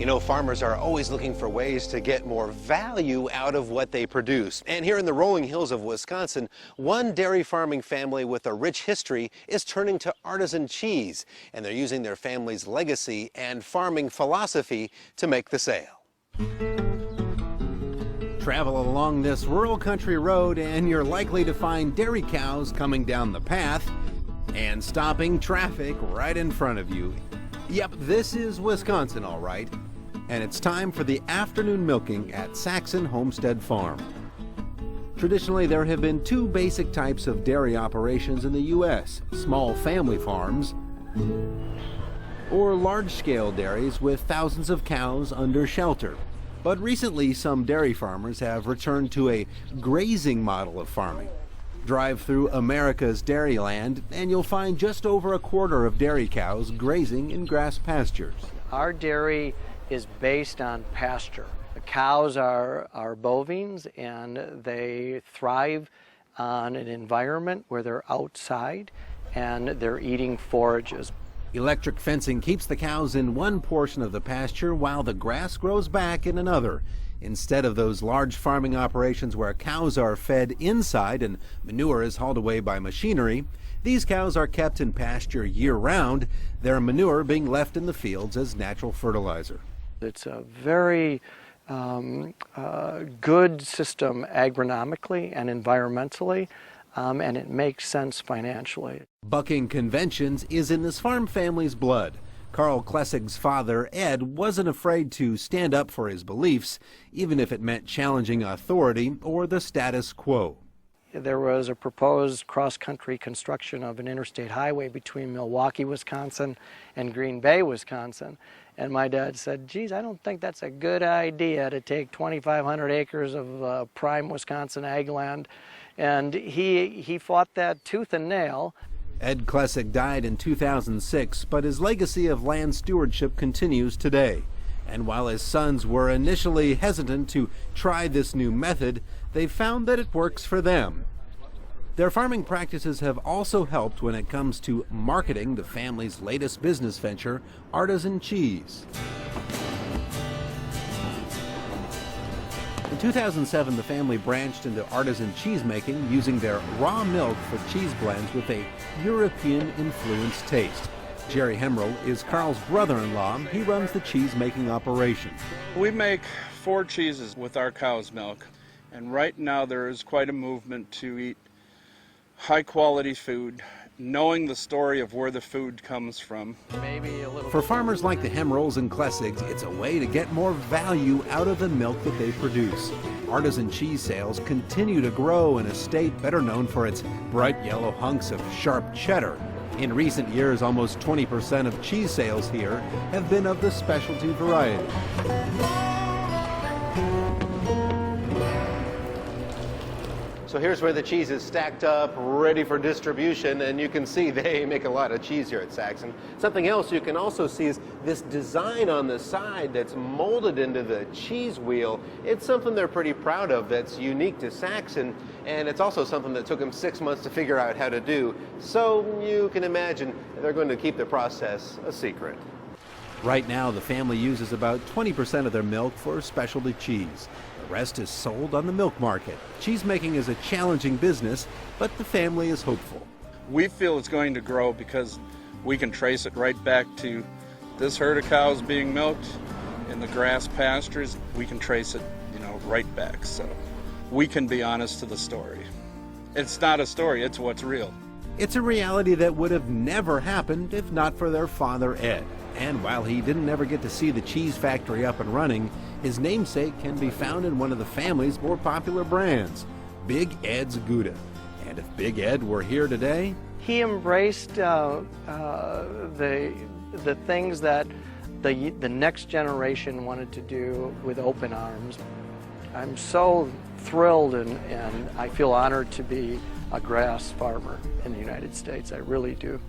You know, farmers are always looking for ways to get more value out of what they produce. And here in the rolling hills of Wisconsin, one dairy farming family with a rich history is turning to artisan cheese, and they're using their family's legacy and farming philosophy to make the sale. Travel along this rural country road and you're likely to find dairy cows coming down the path and stopping traffic right in front of you. Yep, this is Wisconsin, all right. And it's time for the afternoon milking at Saxon Homestead Farm. Traditionally, there have been two basic types of dairy operations in the U.S. small family farms or large-scale dairies with thousands of cows under shelter. But recently, some dairy farmers have returned to a grazing model of farming. Drive through America's dairyland, and you'll find just over a quarter of dairy cows grazing in grass pastures. Our dairy is based on pasture. The cows are bovines, and they thrive on an environment where they're outside and they're eating forages. Electric fencing keeps the cows in one portion of the pasture while the grass grows back in another. Instead of those large farming operations where cows are fed inside and manure is hauled away by machinery, these cows are kept in pasture year-round, their manure being left in the fields as natural fertilizer. It's a very good system agronomically and environmentally, and it makes sense financially. Bucking conventions is in this farm family's blood. Carl Klessig's father, Ed, wasn't afraid to stand up for his beliefs, even if it meant challenging authority or the status quo. There was a proposed cross-country construction of an interstate highway between Milwaukee, Wisconsin and Green Bay, Wisconsin. And my dad said, geez, I don't think that's a good idea to take 2,500 acres of prime Wisconsin ag land. And he fought that tooth and nail. Ed Klessig died in 2006, but his legacy of land stewardship continues today. And while his sons were initially hesitant to try this new method, they found that it works for them. Their farming practices have also helped when it comes to marketing the family's latest business venture, Artisan Cheese. In 2007, the family branched into artisan cheese making using their raw milk for cheese blends with a European-influenced taste. Jerry Hemrell is Carl's brother-in-law. He runs the cheese-making operation. We make 4 cheeses with our cow's milk, and right now there is quite a movement to eat high-quality food, knowing the story of where the food comes from. For farmers like the Hemrells and Klessigs, it's a way to get more value out of the milk that they produce. Artisan cheese sales continue to grow in a state better known for its bright yellow hunks of sharp cheddar. In recent years, almost 20% of cheese sales here have been of the specialty variety. So here's where the cheese is stacked up, ready for distribution, and you can see they make a lot of cheese here at Saxon. Something else you can also see is this design on the side that's molded into the cheese wheel. It's something they're pretty proud of that's unique to Saxon, and it's also something that took them 6 months to figure out how to do. So you can imagine they're going to keep the process a secret. Right now, the family uses about 20% of their milk for specialty cheese. The rest is sold on the milk market. Cheese making is a challenging business, but the family is hopeful. We feel it's going to grow because we can trace it right back to this herd of cows being milked in the grass pastures. We can trace it, right back. So we can be honest to the story. It's not a story, it's what's real. It's a reality that would have never happened if not for their father, Ed. And while he didn't ever get to see the cheese factory up and running, his namesake can be found in one of the family's more popular brands, Big Ed's Gouda. And if Big Ed were here today, he embraced the things that the next generation wanted to do with open arms. I'm so thrilled and I feel honored to be a grass farmer in the United States. I really do.